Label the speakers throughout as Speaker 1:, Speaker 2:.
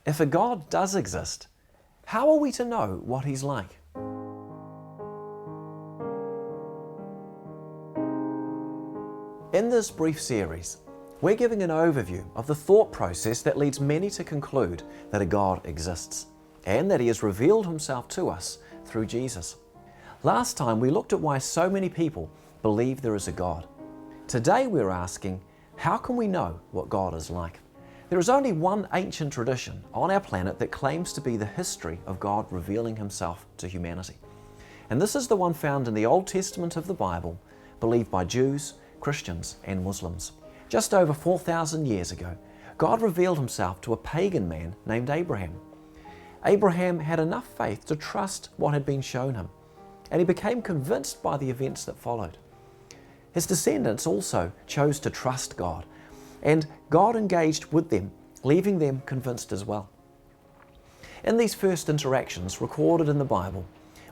Speaker 1: If a God does exist, how are we to know what He's like? In this brief series, we're giving an overview of the thought process that leads many to conclude that a God exists and that He has revealed Himself to us through Jesus. Last time we looked at why so many people believe there is a God. Today we're asking, how can we know what God is like? There is only one ancient tradition on our planet that claims to be the history of God revealing Himself to humanity. And this is the one found in the Old Testament of the Bible, believed by Jews, Christians, and Muslims. Just over 4,000 years ago, God revealed Himself to a pagan man named Abraham. Abraham had enough faith to trust what had been shown him, and he became convinced by the events that followed. His descendants also chose to trust God, and God engaged with them, leaving them convinced as well. In these first interactions recorded in the Bible,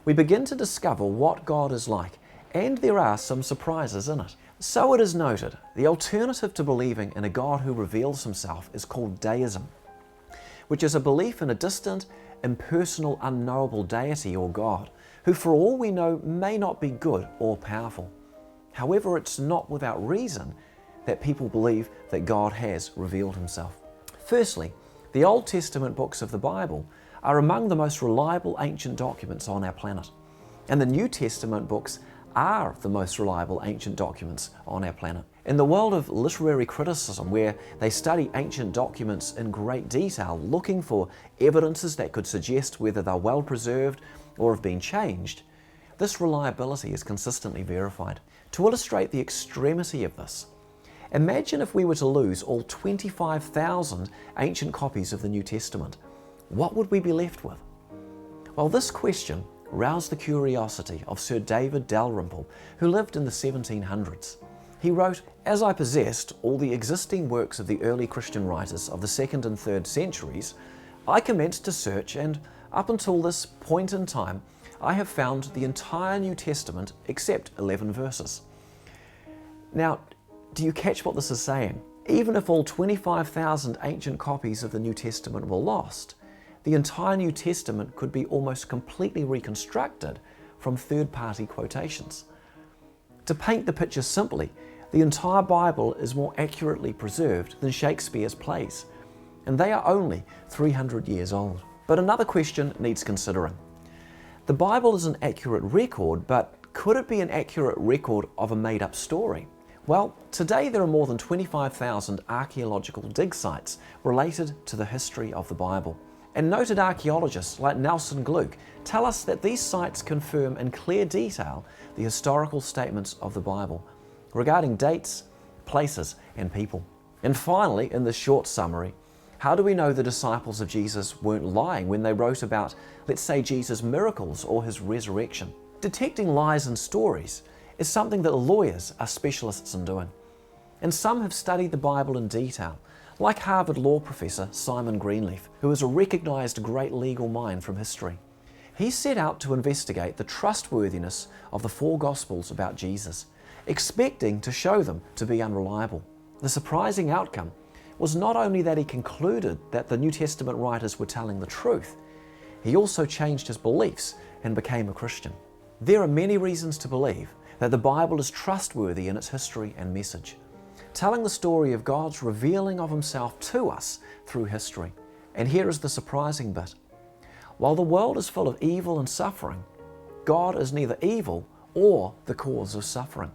Speaker 1: we begin to discover what God is like, and there are some surprises in it. So it is noted, the alternative to believing in a God who reveals Himself is called deism, which is a belief in a distant, impersonal, unknowable deity or God, who for all we know may not be good or powerful. However, it's not without reason that people believe that God has revealed Himself. Firstly, the Old Testament books of the Bible are among the most reliable ancient documents on our planet, and the New Testament books are the most reliable ancient documents on our planet. In the world of literary criticism, where they study ancient documents in great detail, looking for evidences that could suggest whether they're well preserved or have been changed, this reliability is consistently verified. To illustrate the extremity of this, imagine if we were to lose all 25,000 ancient copies of the New Testament. What would we be left with? Well, this question roused the curiosity of Sir David Dalrymple, who lived in the 1700s. He wrote, "As I possessed all the existing works of the early Christian writers of the 2nd and 3rd centuries, I commenced to search, and up until this point in time, I have found the entire New Testament except 11 verses." Now, do you catch what this is saying? Even if all 25,000 ancient copies of the New Testament were lost, the entire New Testament could be almost completely reconstructed from third-party quotations. To paint the picture simply, the entire Bible is more accurately preserved than Shakespeare's plays, and they are only 300 years old. But another question needs considering. The Bible is an accurate record, but could it be an accurate record of a made-up story? Well, today there are more than 25,000 archaeological dig sites related to the history of the Bible. And noted archaeologists like Nelson Gluck tell us that these sites confirm in clear detail the historical statements of the Bible regarding dates, places, and people. And finally, in this short summary, how do we know the disciples of Jesus weren't lying when they wrote about, let's say, Jesus' miracles or His resurrection? Detecting lies in stories is something that lawyers are specialists in doing. And some have studied the Bible in detail, like Harvard law professor Simon Greenleaf, who is a recognized great legal mind from history. He set out to investigate the trustworthiness of the 4 Gospels about Jesus, expecting to show them to be unreliable. The surprising outcome was not only that he concluded that the New Testament writers were telling the truth, he also changed his beliefs and became a Christian. There are many reasons to believe that the Bible is trustworthy in its history and message, telling the story of God's revealing of Himself to us through history. And here is the surprising bit. While the world is full of evil and suffering, God is neither evil or the cause of suffering.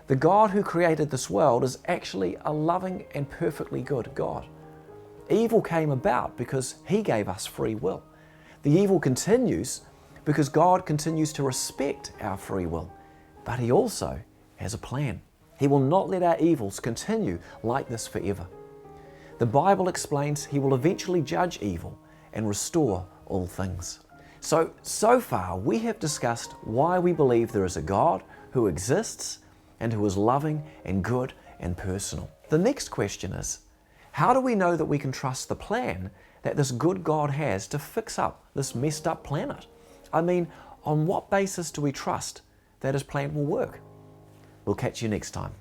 Speaker 1: The God who created this world is actually a loving and perfectly good God. Evil came about because He gave us free will. The evil continues because God continues to respect our free will, but He also has a plan. He will not let our evils continue like this forever. The Bible explains He will eventually judge evil and restore all things. So far we have discussed why we believe there is a God who exists and who is loving and good and personal. The next question is, how do we know that we can trust the plan that this good God has to fix up this messed up planet? I mean, on what basis do we trust that His plan will work? We'll catch you next time.